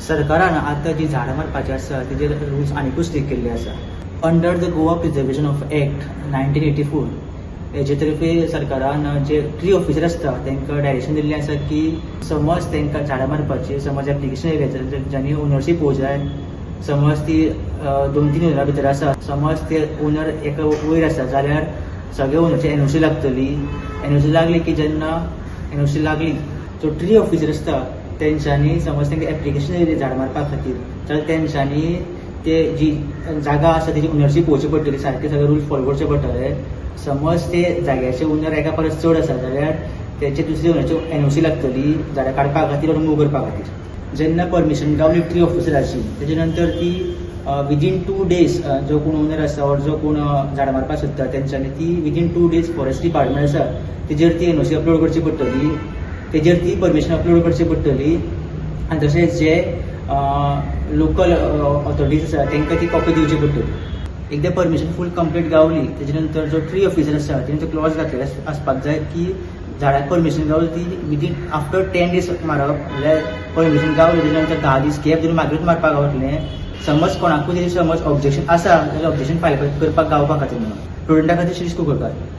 सरकारान आतां जी झाडां मारपाची आसा तेजे रुल्स आनीकूय स्ट्रिक्ट केल्ले आसा. Under the Goa preservation of act 1984 हेजे तर्फे सरकारान जे ट्री ऑफिसर आसता तांकां डायरेक्शन दिल्लें आसा की समज तांकां झाडां मारपाची समज एप्लिकेशन येयलें जांणी ओनरशीप पळोवंक जाय. समज ती 2-3 ओनरा भितर आसा, समज ते ओनर एका वयर आसा जाल्यार सगळे ओनरची एनओसी लागतली. एनओसी लागली की जेन्ना एनओसी लागली जो ट्री ऑफिसर आसता तेंच्यांनी समज तांकां एप्लिकेशन येयलें झाड मारपा खातीर जाल्यार तेंच्यांनी ते जी जागा आसा तेजी ओनरशीप पळोवची पडटली, सारके सगळे रूल्स फॉलो करचे पडटले. समज ते जाग्याचे ओनर एका परस चड आसा जाल्यार तेचे दुसरी ओनराची एनओसी लागतली झाडां काडपा खातीर रिमूव करपा खातीर. जेन्ना परमिशन गावली ट्री ऑफिसराची तेजे नंतर ती विदीन 2 days जो कोण ओनर आसा और जो कोण झाडां मारपाक सोदता तेंच्यांनी ती विदीन 2 days फॉरेस्ट डिपार्टमेंट आसा तेजेर ती एनओसी अपलोड करची पडटली, तेजेर ती परमिशन अपलोड करची पडटली. आनी तशेंच जे लोकल ऑथॉरिटीज आसा तांकां ती कॉपी दिवची पडटली. एकदां परमिशन फूल कंप्लीट गावली तेजे नंतर जो ट्री ऑफिसर आसा तेणें तो क्लॉज घातलेलो आसपाक जाय की झाडाक परमिशन गावली ती विदीन आफ्टर 10 days मारप. जाल्यार परमिशन गावली तेजे नंतर 10 दीस गॅप दिवन मागीर मारपाक गावतलें. समज कोणाकूय समज ऑब्जेक्शन आसा जाल्यार ऑब्जेक्शन फायल करपाक गावपा खातीर म्हणून स्टुडंटा खातीर रिस्क करतात.